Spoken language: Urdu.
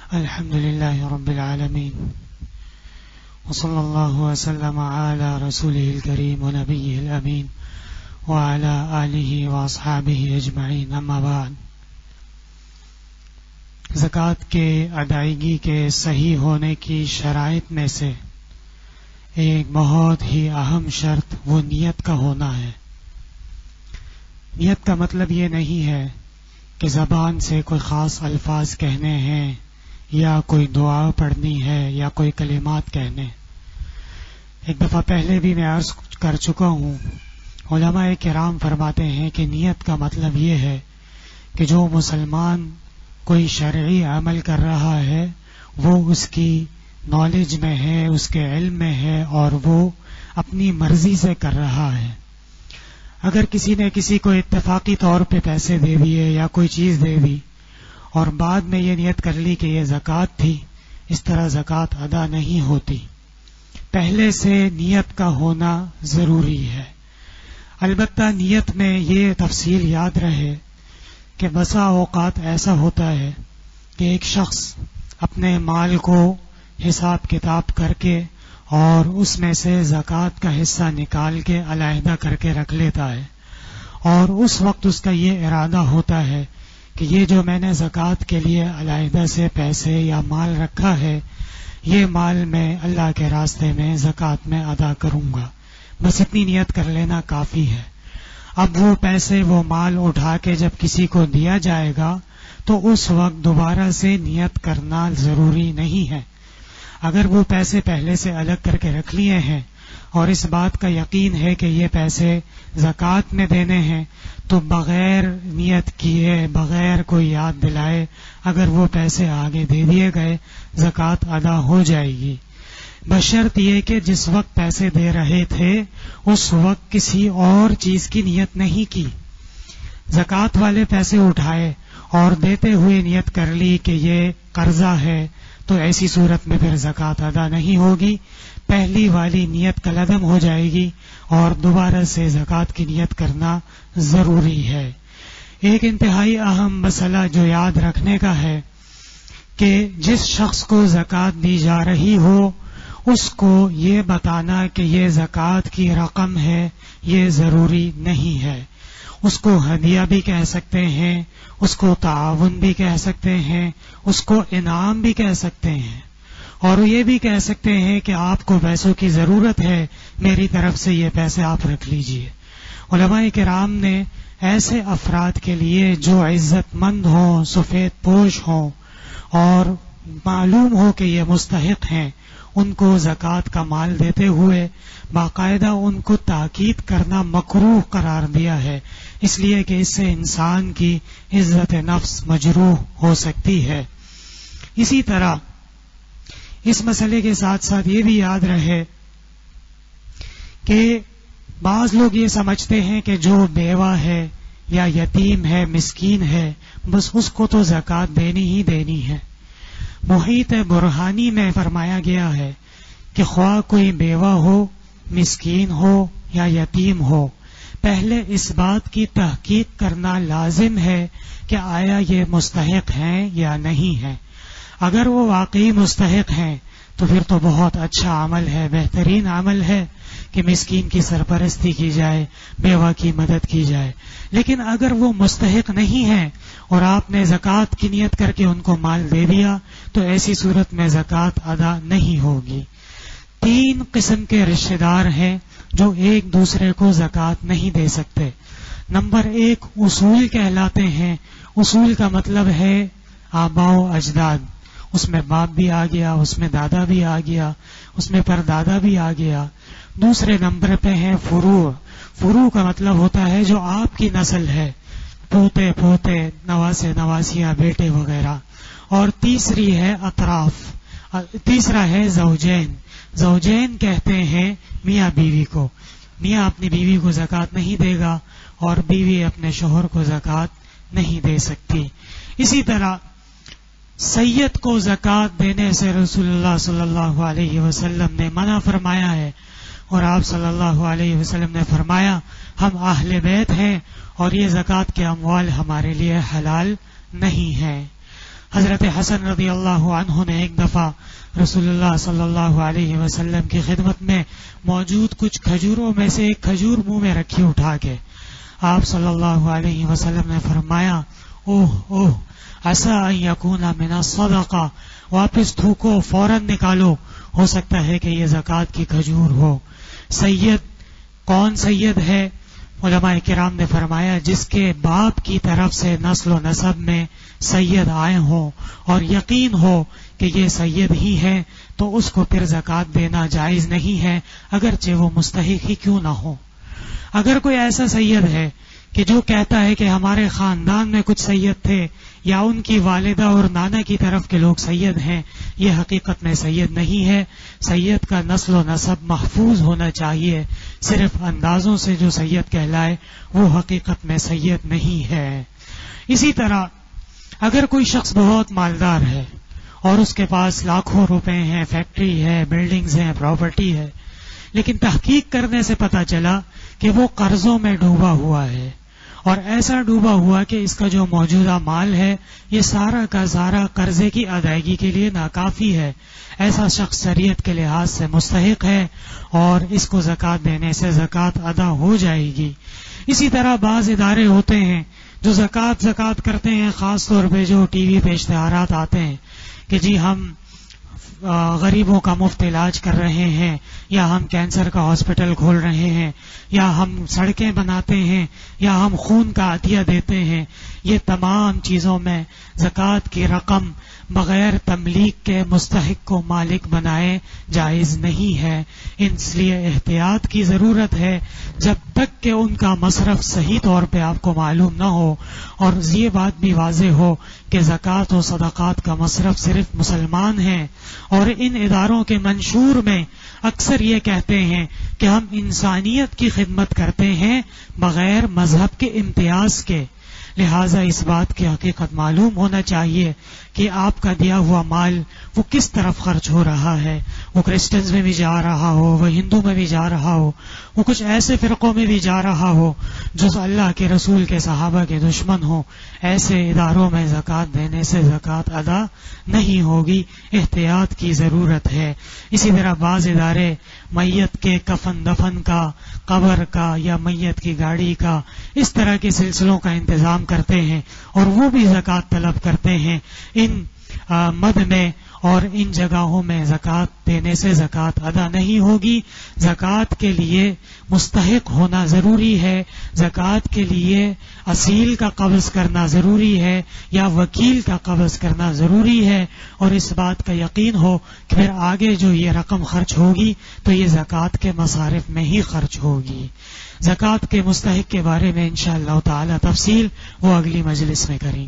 الحمد لله رب العالمين وصلى الله وسلم على رسوله الكريم ونبيه الأمين وعلى آله وأصحابه أجمعين اما بعد. زکوٰۃ کے ادائیگی کے صحیح ہونے کی شرائط میں سے ایک بہت ہی اہم شرط وہ نیت کا ہونا ہے. نیت کا مطلب یہ نہیں ہے کہ زبان سے کوئی خاص الفاظ کہنے ہیں یا کوئی دعا پڑھنی ہے یا کوئی کلمات کہنے. ایک دفعہ پہلے بھی میں عرض کر چکا ہوں، علماء کرام فرماتے ہیں کہ نیت کا مطلب یہ ہے کہ جو مسلمان کوئی شرعی عمل کر رہا ہے وہ اس کی نالج میں ہے، اس کے علم میں ہے اور وہ اپنی مرضی سے کر رہا ہے. اگر کسی نے کسی کو اتفاقی طور پہ پیسے دے دیے یا کوئی چیز دے دی اور بعد میں یہ نیت کر لی کہ یہ زکوٰۃ تھی، اس طرح زکوٰۃ ادا نہیں ہوتی. پہلے سے نیت کا ہونا ضروری ہے. البتہ نیت میں یہ تفصیل یاد رہے کہ بسا اوقات ایسا ہوتا ہے کہ ایک شخص اپنے مال کو حساب کتاب کر کے اور اس میں سے زکوٰۃ کا حصہ نکال کے علیحدہ کر کے رکھ لیتا ہے، اور اس وقت اس کا یہ ارادہ ہوتا ہے کہ یہ جو میں نے زکوٰۃ کے لیے علیحدہ سے پیسے یا مال رکھا ہے، یہ مال میں اللہ کے راستے میں زکوٰۃ میں ادا کروں گا. بس اتنی نیت کر لینا کافی ہے. اب وہ پیسے وہ مال اٹھا کے جب کسی کو دیا جائے گا تو اس وقت دوبارہ سے نیت کرنا ضروری نہیں ہے. اگر وہ پیسے پہلے سے الگ کر کے رکھ لیے ہیں اور اس بات کا یقین ہے کہ یہ پیسے زکوٰۃ میں دینے ہیں تو بغیر نیت کیے، بغیر کوئی یاد دلائے اگر وہ پیسے آگے دے دیے گئے، زکوٰۃ ادا ہو جائے گی. بشرط یہ کہ جس وقت پیسے دے رہے تھے اس وقت کسی اور چیز کی نیت نہیں کی. زکوٰۃ والے پیسے اٹھائے اور دیتے ہوئے نیت کر لی کہ یہ قرضہ ہے تو ایسی صورت میں پھر زکوٰۃ ادا نہیں ہوگی. پہلی والی نیت کالعدم ہو جائے گی اور دوبارہ سے زکوٰۃ کی نیت کرنا ضروری ہے. ایک انتہائی اہم مسئلہ جو یاد رکھنے کا ہے کہ جس شخص کو زکوٰۃ دی جا رہی ہو اس کو یہ بتانا کہ یہ زکوٰۃ کی رقم ہے یہ ضروری نہیں ہے. اس کو ہدیہ بھی کہہ سکتے ہیں، اس کو تعاون بھی کہہ سکتے ہیں، اس کو انعام بھی کہہ سکتے ہیں، اور یہ بھی کہہ سکتے ہیں کہ آپ کو پیسوں کی ضرورت ہے، میری طرف سے یہ پیسے آپ رکھ لیجئے. علماء کرام نے ایسے افراد کے لیے جو عزت مند ہوں، سفید پوش ہوں اور معلوم ہو کہ یہ مستحق ہیں، ان کو زکوٰۃ کا مال دیتے ہوئے باقاعدہ ان کو تاکید کرنا مکروہ قرار دیا ہے، اس لیے کہ اس سے انسان کی عزت نفس مجروح ہو سکتی ہے. اسی طرح اس مسئلے کے ساتھ ساتھ یہ بھی یاد رہے کہ بعض لوگ یہ سمجھتے ہیں کہ جو بیوہ ہے یا یتیم ہے، مسکین ہے، بس اس کو تو زکوٰۃ دینی ہی دینی ہے. محیط برہانی میں فرمایا گیا ہے کہ خواہ کوئی بیوہ ہو، مسکین ہو یا یتیم ہو، پہلے اس بات کی تحقیق کرنا لازم ہے کہ آیا یہ مستحق ہیں یا نہیں ہیں. اگر وہ واقعی مستحق ہیں تو پھر تو بہت اچھا عمل ہے، بہترین عمل ہے کہ مسکین کی سرپرستی کی جائے، بیوہ کی مدد کی جائے. لیکن اگر وہ مستحق نہیں ہیں اور آپ نے زکوٰۃ کی نیت کر کے ان کو مال دے دیا تو ایسی صورت میں زکوٰۃ ادا نہیں ہوگی. 3 قسم کے رشتہ دار ہیں جو ایک دوسرے کو زکوٰۃ نہیں دے سکتے. نمبر 1 اصول کہلاتے ہیں. اصول کا مطلب ہے آباء و اجداد، اس میں باپ بھی آ گیا، اس میں دادا بھی آ گیا، اس میں پردادا بھی آ گیا. دوسرے نمبر پہ ہیں فروع. فروع کا مطلب ہوتا ہے جو آپ کی نسل ہے، پوتے پوتے، نواسے نواسیاں، بیٹے وغیرہ. اور تیسری ہے اطراف. تیسرا ہے زوجین. زوجین کہتے ہیں میاں بیوی کو. میاں اپنی بیوی کو زکوٰۃ نہیں دے گا اور بیوی اپنے شوہر کو زکوٰۃ نہیں دے سکتی. اسی طرح سید کو زکوٰۃ دینے سے رسول اللہ صلی اللہ علیہ وسلم نے منع فرمایا ہے، اور آپ صلی اللہ علیہ وسلم نے فرمایا ہم اہل بیت ہیں اور یہ زکوٰۃ کے اموال ہمارے لیے حلال نہیں ہیں. حضرت حسن رضی اللہ عنہ نے ایک دفعہ رسول اللہ صلی اللہ علیہ وسلم کی خدمت میں موجود کچھ کھجوروں میں سے ایک کھجور منہ میں رکھی اٹھا کے آپ صلی اللہ علیہ وسلم نے فرمایا اوہ اوہ عسى ان يكون من الصدقہ، واپس تھوکو، فوراً نکالو، ہو سکتا ہے کہ یہ زکوٰۃ کی کھجور ہو۔ سید کون سید ہے؟ علماء کرام نے فرمایا جس کے باپ کی طرف سے نسل و نسب میں سید آئے ہوں اور یقین ہو کہ یہ سید ہی ہے تو اس کو پھر زکوٰۃ دینا جائز نہیں ہے، اگرچہ وہ مستحق ہی کیوں نہ ہو۔ اگر کوئی ایسا سید ہے کہ جو کہتا ہے کہ ہمارے خاندان میں کچھ سید تھے یا ان کی والدہ اور نانا کی طرف کے لوگ سید ہیں، یہ حقیقت میں سید نہیں ہے۔ سید کا نسل و نسب محفوظ ہونا چاہیے، صرف اندازوں سے جو سید کہلائے وہ حقیقت میں سید نہیں ہے۔ اسی طرح اگر کوئی شخص بہت مالدار ہے اور اس کے پاس لاکھوں روپے ہیں، فیکٹری ہے، بلڈنگز ہیں، پراپرٹی ہے، لیکن تحقیق کرنے سے پتا چلا کہ وہ قرضوں میں ڈوبا ہوا ہے اور ایسا ڈوبا ہوا کہ اس کا جو موجودہ مال ہے یہ سارا کا سارا قرضے کی ادائیگی کے لیے ناکافی ہے، ایسا شخص شریعت کے لحاظ سے مستحق ہے اور اس کو زکوٰۃ دینے سے زکوٰۃ ادا ہو جائے گی۔ اسی طرح بعض ادارے ہوتے ہیں جو زکوٰۃ کرتے ہیں، خاص طور پہ جو ٹی وی پہ اشتہارات آتے ہیں کہ جی ہم غریبوں کا مفت علاج کر رہے ہیں، یا ہم کینسر کا ہاسپٹل کھول رہے ہیں، یا ہم سڑکیں بناتے ہیں، یا ہم خون کا عطیہ دیتے ہیں، یہ تمام چیزوں میں زکوٰۃ کی رقم بغیر تملیک کے مستحق کو مالک بنائے جائز نہیں ہے۔ اس لیے احتیاط کی ضرورت ہے جب تک کہ ان کا مصرف صحیح طور پہ آپ کو معلوم نہ ہو، اور یہ بات بھی واضح ہو کہ زکوٰۃ و صدقات کا مصرف صرف مسلمان ہیں، اور ان اداروں کے منشور میں اکثر یہ کہتے ہیں کہ ہم انسانیت کی خدمت کرتے ہیں بغیر مذہب کے امتیاز کے۔ لہٰذا اس بات کی حقیقت معلوم ہونا چاہیے کہ آپ کا دیا ہوا مال وہ کس طرف خرچ ہو رہا ہے، وہ کرسچنز میں بھی جا رہا ہو، وہ ہندو میں بھی جا رہا ہو، وہ کچھ ایسے فرقوں میں بھی جا رہا ہو جو اللہ کے رسول کے صحابہ کے دشمن ہو، ایسے اداروں میں زکوٰۃ دینے سے زکوٰۃ ادا نہیں ہوگی، احتیاط کی ضرورت ہے۔ اسی طرح بعض ادارے میت کے کفن دفن کا، قبر کا یا میت کی گاڑی کا، اس طرح کے سلسلوں کا انتظام کرتے ہیں اور وہ بھی زکوٰۃ طلب کرتے ہیں۔ ان مد میں اور ان جگہوں میں زکوٰۃ دینے سے زکوٰۃ ادا نہیں ہوگی۔ زکوٰۃ کے لیے مستحق ہونا ضروری ہے، زکوٰۃ کے لیے اصیل کا قبض کرنا ضروری ہے یا وکیل کا قبض کرنا ضروری ہے، اور اس بات کا یقین ہو کہ پھر آگے جو یہ رقم خرچ ہوگی تو یہ زکوٰۃ کے مصارف میں ہی خرچ ہوگی۔ زکوٰۃ کے مستحق کے بارے میں انشاءاللہ تعالی تفصیل وہ اگلی مجلس میں کریں۔